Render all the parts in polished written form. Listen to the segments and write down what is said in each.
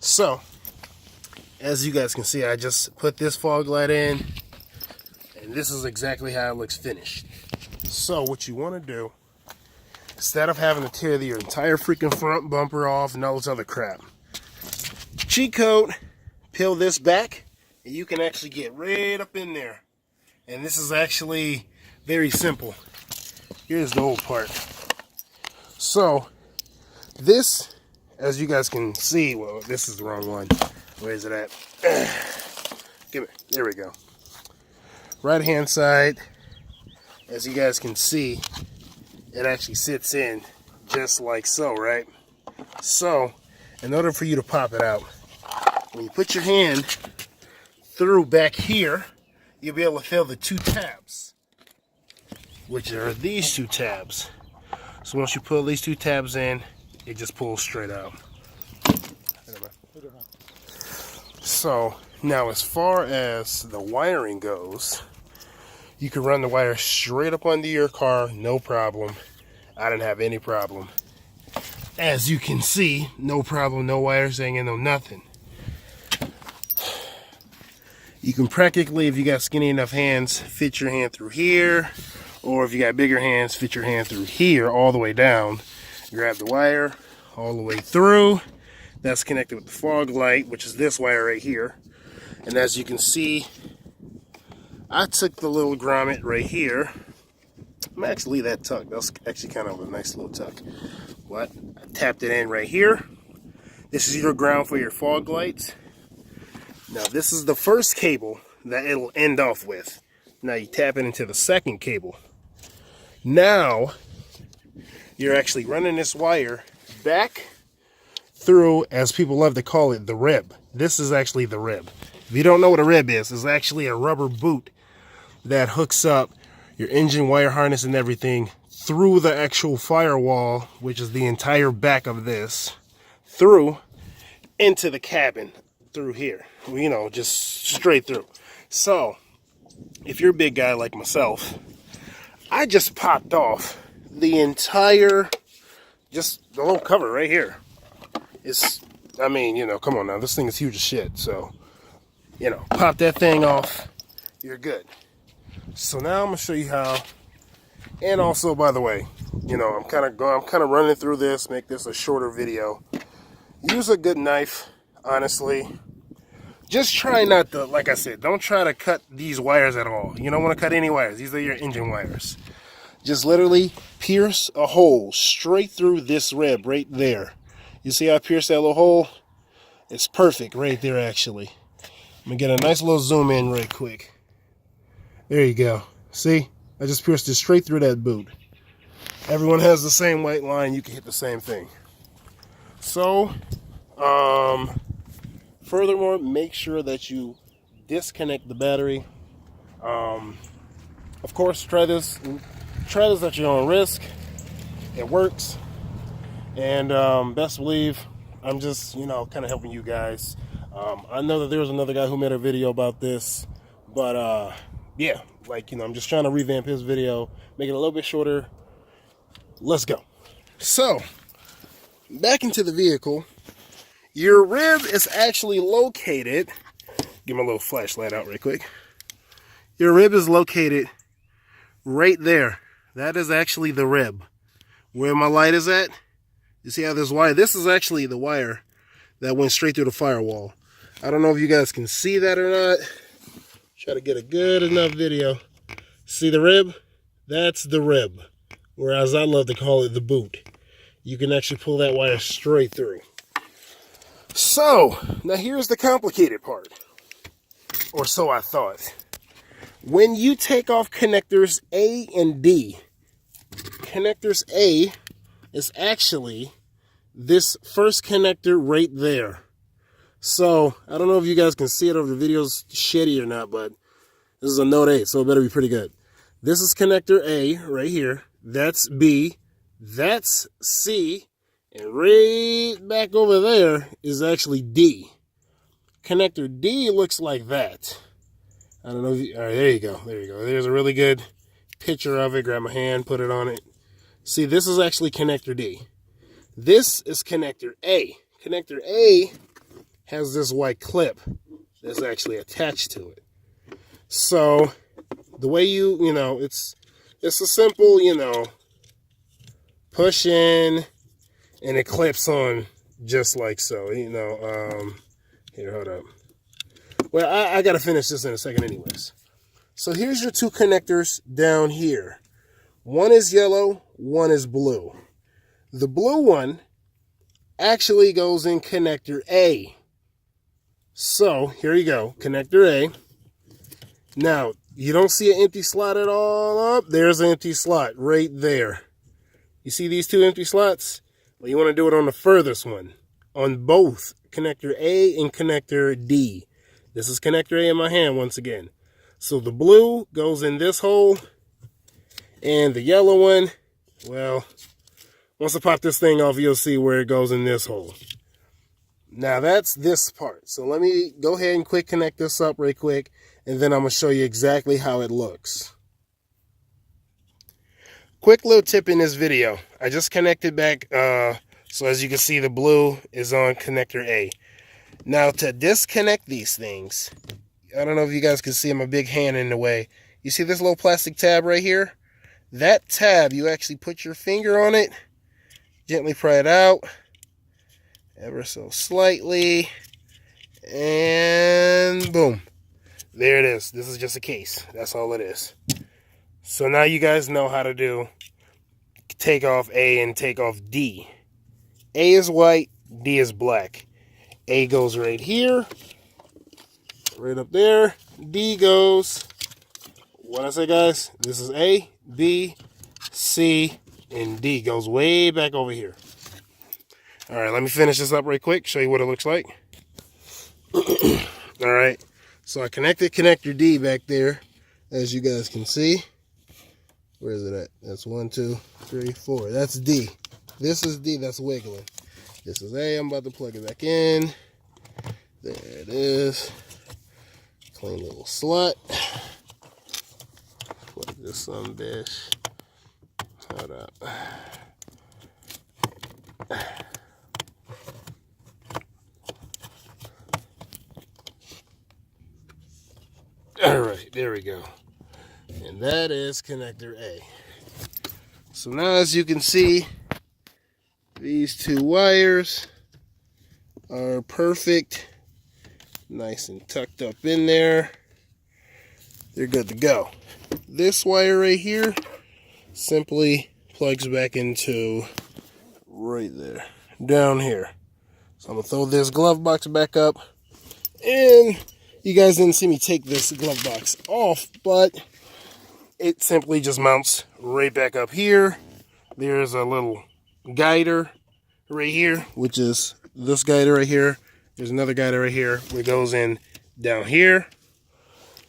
So, as you guys can see, I just put this fog light in, and this is exactly how it looks finished. So, what you want to do, instead of having to tear your entire freaking front bumper off and all this other crap, cheat code, peel this back, and you can actually get right up in there. And this is actually very simple. Here's the old part. So, this, as you guys can see, well, this is the wrong one. Where is it at? Give me, there we go. Right hand side, as you guys can see, it actually sits in just like so, right? So, in order for you to pop it out, when you put your hand through back here, you'll be able to feel the two tabs, which are these two tabs. So once you pull these two tabs in, it just pulls straight out. So now, as far as the wiring goes, you can run the wire straight up under your car, no problem. I didn't have any problem. As you can see, no problem, no wires hanging, no nothing. You can practically, if you got skinny enough hands, fit your hand through here, or if you got bigger hands, fit your hand through here all the way down. Grab the wire all the way through. That's connected with the fog light, which is this wire right here. And as you can see, I took the little grommet right here. I'm actually leave that tuck. That's actually kind of a nice little tuck. But I tapped it in right here. This is your ground for your fog lights. Now this is the first cable that it'll end off with. Now you tap it into the second cable. Now you're actually running this wire back through, as people love to call it, the rib. This is actually the rib. If you don't know what a rib is, it's actually a rubber boot that hooks up your engine wire harness and everything through the actual firewall, which is the entire back of this, through into the cabin through here. You know, just straight through. So, if you're a big guy like myself, I just popped off the entire, just the little cover right here. It's, I mean, you know, come on now, this thing is huge as shit. So, you know, pop that thing off, you're good. So now I'm gonna show you how. And also, by the way, you know, I'm kind of running through this, make this a shorter video. Use a good knife, honestly. Just try not to, like I said, don't try to cut these wires at all. You don't want to cut any wires. These are your engine wires. Just literally pierce a hole straight through this rib right there. You see how I pierced that little hole? It's perfect right there, actually. I'm going to get a nice little zoom in right quick. There you go. See? I just pierced it straight through that boot. Everyone has the same white line. You can hit the same thing. So, furthermore, make sure that you disconnect the battery. Of course, try this at your own risk. It works. And best believe I'm just, you know, kind of helping you guys. I know that there was another guy who made a video about this, but yeah, like, you know, I'm just trying to revamp his video, make it a little bit shorter. Let's go. So, back into the vehicle. Your rib is actually located, get my little flashlight out right quick. Your rib is located right there. That is actually the rib. Where my light is at, you see how this wire, this is actually the wire that went straight through the firewall. I don't know if you guys can see that or not. Try to get a good enough video. See the rib? That's the rib. Or as I love to call it, the boot. You can actually pull that wire straight through. So, now here's the complicated part. Or so I thought. When you take off connectors A and D, connectors A is actually this first connector right there. So, I don't know if you guys can see it over the video's shitty or not, but this is a Note 8, so it better be pretty good. This is connector A right here. That's B. That's C. And right back over there is actually D. Connector D looks like that. I don't know if you, all right, there you go. There you go. There's a really good picture of it. Grab my hand, put it on it. See, this is actually connector D. This is connector A. Connector A has this white clip that's actually attached to it. So the way you know, it's a simple, push in and it clips on just like so, here, hold up. Well, I got to finish this in a second anyways. So here's your two connectors down here. One is yellow, one is blue. The blue one actually goes in connector A. So here you go, connector A. Now, you don't see an empty slot at all up? There's an empty slot right there. You see these two empty slots? Well, you want to do it on the furthest one. On both connector A and connector D. This is connector A in my hand once again. So the blue goes in this hole. And the yellow one, well, once I pop this thing off, you'll see where it goes in this hole. Now that's this part. So let me go ahead and quick connect this up right quick. And then I'm going to show you exactly how it looks. Quick little tip in this video. I just connected back, so as you can see the blue is on connector A. Now to disconnect these things, I don't know if you guys can see my big hand in the way. You see this little plastic tab right here? That tab, you actually put your finger on it, gently pry it out, ever so slightly, and boom. There it is. This is just a case. That's all it is. So now you guys know how to do take off A and take off D. A is white, D is black. A goes right here, right up there. D goes, what I say guys? This is A, B, C, and D goes way back over here. All right, let me finish this up right quick, show you what it looks like. All right. So I connected connector D back there, as you guys can see. Where is it at? That's 1, 2, 3, 4. That's D. This is D, that's wiggling. This is A, I'm about to plug it back in. There it is. Clean little slot. Plug this on bitch. Hold up. All right, there we go. And that is connector A. So now as you can see, these two wires are perfect. Nice and tucked up in there. They're good to go. This wire right here simply plugs back into right there, down here. So I'm gonna throw this glove box back up, and you guys didn't see me take this glove box off, but it simply just mounts right back up here. There's a little guider right here, which is this guider right here. There's another guider right here, which goes in down here.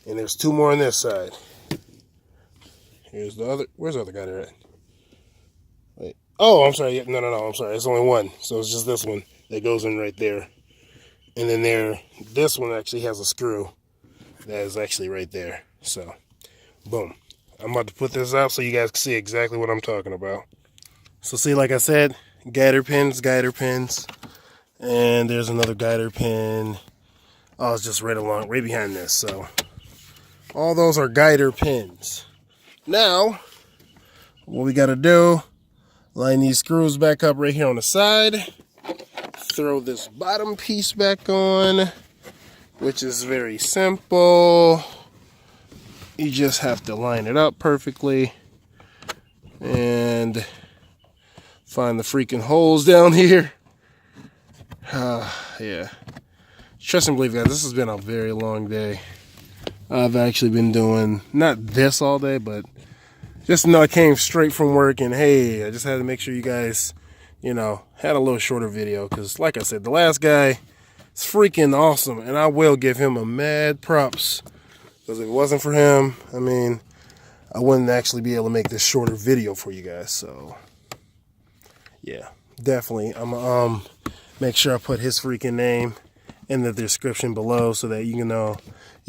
And there's two more on this side. Here's the other, where's the other guider at? Wait. Oh, I'm sorry. No, I'm sorry. It's only one. So it's just this one that goes in right there. And then this one actually has a screw that is actually right there. So, boom. I'm about to put this out so you guys can see exactly what I'm talking about. So see, like I said, guider pins. And there's another guider pin. Oh, it's just right behind this. So, all those are guider pins. Now, what we got to do, line these screws back up right here on the side. Throw this bottom piece back on, which is very simple. You just have to line it up perfectly and find the freaking holes down here. Yeah. Trust and believe, guys, this has been a very long day. I've actually been doing, not this all day, but just I came straight from work, and hey, I just had to make sure you guys, had a little shorter video, because like I said, the last guy is freaking awesome, and I will give him a mad props, because if it wasn't for him, I mean, I wouldn't actually be able to make this shorter video for you guys. So yeah, definitely I'm gonna make sure I put his freaking name in the description below, so that you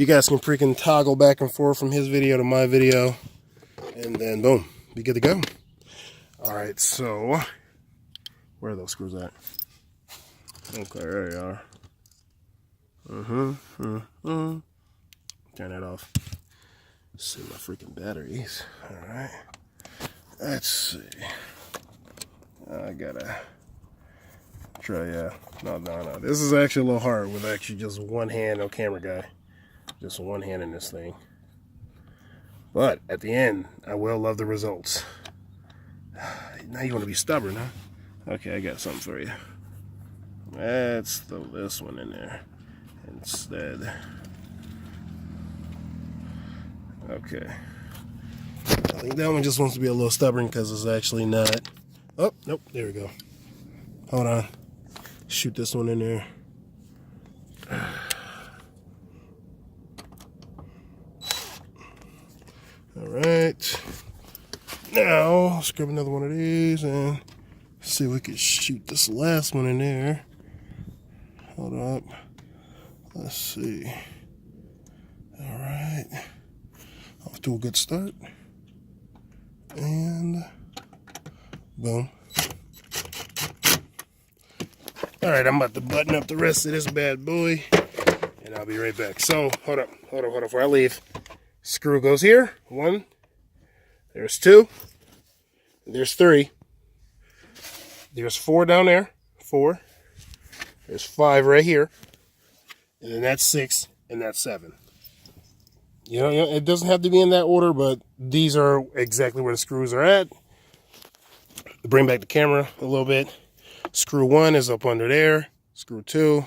guys can freaking toggle back and forth from his video to my video, and then boom, be good to go. All right, so where are those screws at? Okay, there they are. Turn that off. See my freaking batteries. All right. Let's see. I gotta try. No. This is actually a little hard with actually just one hand. No camera guy. Just one hand in this thing. But at the end, I will love the results. Now you want to be stubborn, huh? Okay, I got something for you. Let's throw this one in there instead. Okay. I think that one just wants to be a little stubborn because it's actually not. Oh, nope, there we go. Hold on. Shoot this one in there. All right. Now, let's grab another one of these and see if we can shoot this last one in there. Hold up. Let's see. All right. Off to a good start. And boom. All right, I'm about to button up the rest of this bad boy, and I'll be right back. So, hold up, before I leave. Screw goes here. 1. There's 2. There's 3. There's 4 down there. 4. There's 5 right here. And then that's 6, and that's 7. You know, it doesn't have to be in that order, but these are exactly where the screws are at. Bring back the camera a little bit. Screw 1 is up under there. Screw 2,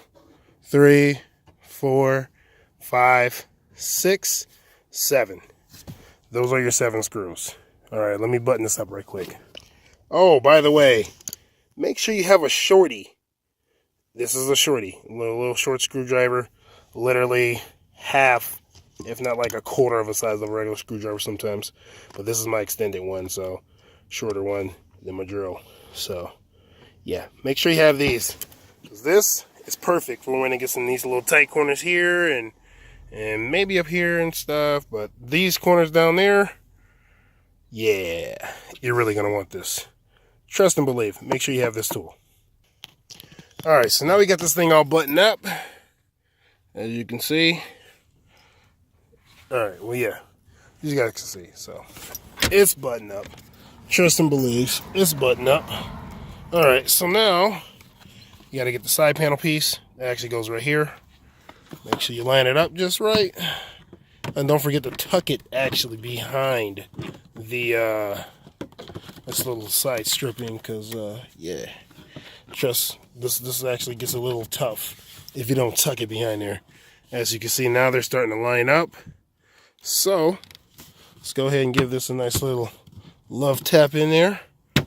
3, 4, 5, 6, 7. Those are your 7 screws. All right, let me button this up right quick. Oh, by the way, make sure you have a shorty. This is a shorty, a little short screwdriver, literally half, if not like a quarter of the size of a regular screwdriver sometimes. But this is my extended one, so shorter one than my drill. So yeah, make sure you have these, because this is perfect for when it gets in these little tight corners here and maybe up here and stuff. But these corners down there, yeah, you're really gonna want this. Trust and believe. Make sure you have this tool. All right, so now we got this thing all buttoned up, as you can see. All right, well, yeah, you guys can see. So it's buttoned up. Trust and believe, it's buttoned up. All right, so now you got to get the side panel piece. It actually goes right here. Make sure you line it up just right, and don't forget to tuck it actually behind the this little side stripping, because yeah, trust, this actually gets a little tough if you don't tuck it behind there. As you can see, now they're starting to line up. So let's go ahead and give this a nice little love tap in there. There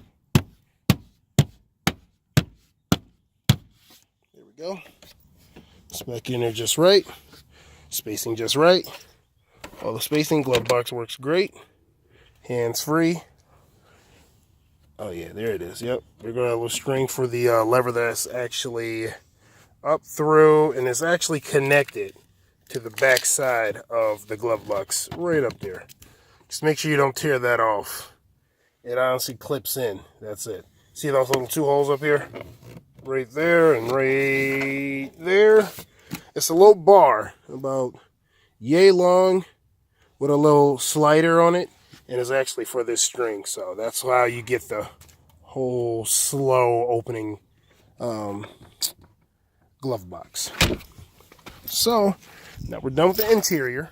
we go. It's back in there just right. Spacing just right. All the spacing. Glove box works great. Hands free. Oh yeah, there it is. Yep. We're going to have a little string for the lever that's actually up through, and it's actually connected to the back side of the glove box, right up there. Just make sure you don't tear that off. It honestly clips in. That's it. See those little 2 holes up here? Right there and right there. It's a little bar, about yay long, with a little slider on it, and it's actually for this string. So that's how you get the whole slow opening glove box. So now we're done with the interior.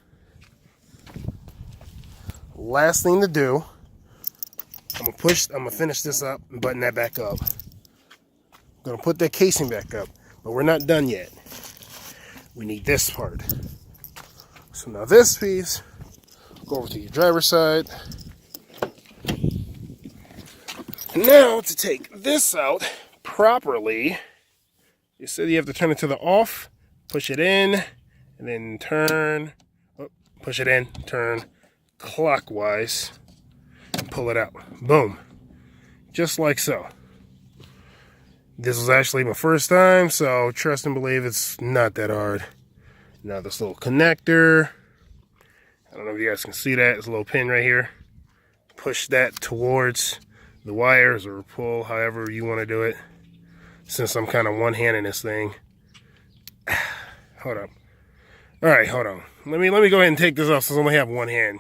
Last thing to do, I'm gonna finish this up and button that back up. I'm gonna put that casing back up, but we're not done yet. We need this part. So now this piece, go over to your driver's side. And now to take this out properly, you said you have to turn it to the off, push it in, and then turn, push it in, turn clockwise, and pull it out. Boom. Just like so. This was actually my first time, so trust and believe it's not that hard. Now this little connector, I don't know if you guys can see that, it's a little pin right here. Push that towards the wires or pull, however you want to do it. Since I'm kind of one-handing this thing, Hold up. All right, hold on. Let me go ahead and take this off since I only have one hand.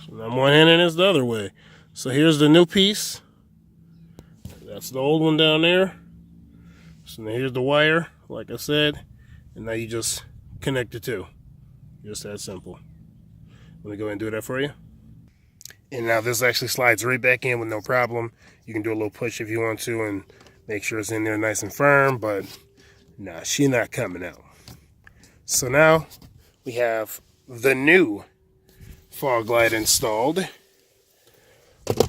So now I'm one-handed is the other way. So here's the new piece. That's the old one down there. So now here's the wire, like I said, and now you just connect the two. Just that simple. Let me go ahead and do that for you. And now this actually slides right back in with no problem. You can do a little push if you want to and make sure it's in there nice and firm, but nah, she's not coming out. So now we have the new fog light installed.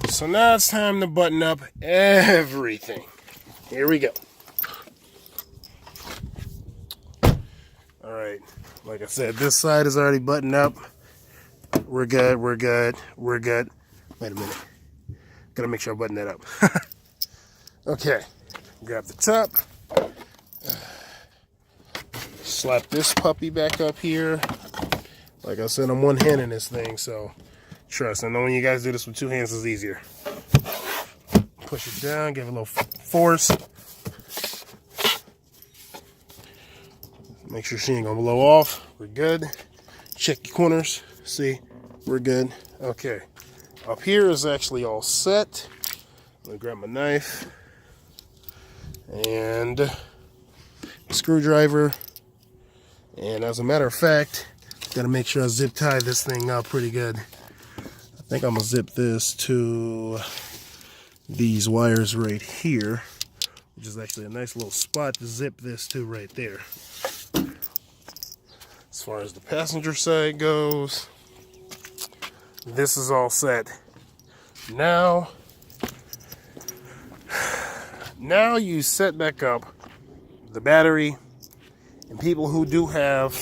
So now it's time to button up everything. Here we go. All right, like I said, this side is already buttoned up. We're good, we're good, we're good. Wait a minute. Gotta make sure I button that up. Okay, grab the top. Slap this puppy back up here. Like I said, I'm one-handed this thing, so trust. I know when you guys do this with two hands, it's easier. Push it down, give it a little force. Make sure she ain't gonna blow off. We're good. Check your corners. See, we're good. Okay. Up here is actually all set. Let me grab my knife and a screwdriver. And as a matter of fact, gotta make sure I zip tie this thing up pretty good. I think I'm gonna zip this to these wires right here, which is actually a nice little spot to zip this to right there. As far as the passenger side goes, this is all set. Now you set back up the battery, and people who do have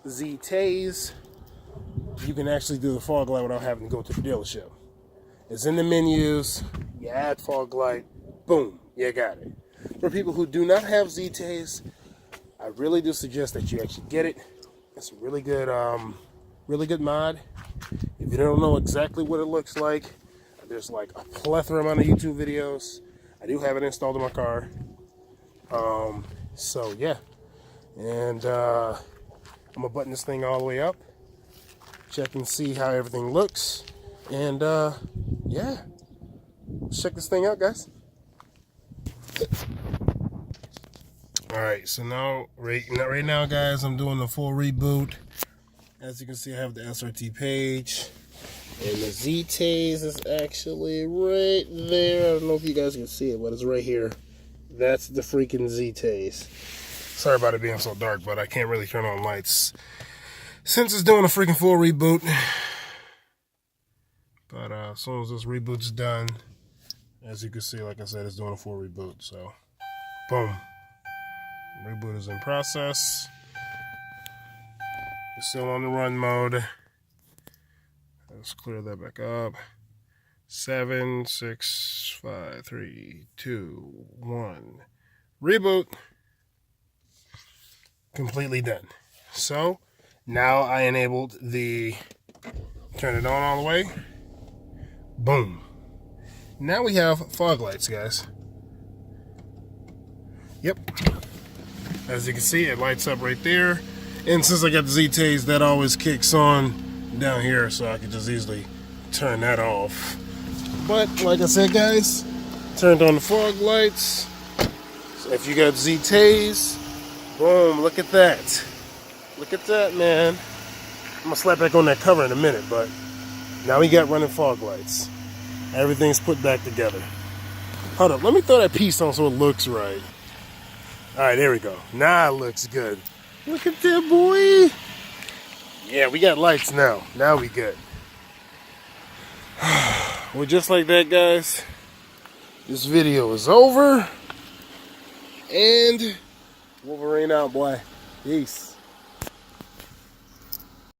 Z-tazer, you can actually do the fog light without having to go to the dealership. It's in the menus, you add fog light, boom, you got it. For people who do not have Z-tazer, I really do suggest that you actually get it. It's a really good mod. If you don't know exactly what it looks like, there's like a plethora amount of YouTube videos. I do have it installed in my car. So yeah, and I'm gonna button this thing all the way up, check and see how everything looks, and yeah, let's check this thing out, guys. All right, so now right now, guys, I'm doing the full reboot. As you can see, I have the SRT page, and the Z-tazer is actually right there. I don't know if you guys can see it, but it's right here. That's the freaking Z-tazer. Sorry about it being so dark, but I can't really turn on lights since it's doing a freaking full reboot. But as soon as this reboot's done, as you can see, like I said, it's doing a full reboot. So, boom. Reboot is in process. It's still on the run mode. Let's clear that back up. 7, 6, 5, 3, 2, 1. Reboot. Completely done. So now I enabled the turn it on all the way. Boom. Now we have fog lights, guys. Yep. As you can see, it lights up right there. And since I got the Z-tazer, that always kicks on down here, so I can just easily turn that off. But like I said, guys, turned on the fog lights. So if you got Z-tazer, boom, look at that. Look at that, man. I'm gonna slap back on that cover in a minute, but now we got running fog lights. Everything's put back together. Hold up, let me throw that piece on so it looks right. All right, there we go. Now it looks good. Look at that, boy. Yeah, we got lights now. Now we good. Well, just like that, guys, this video is over. And Wolverine out, boy. Peace.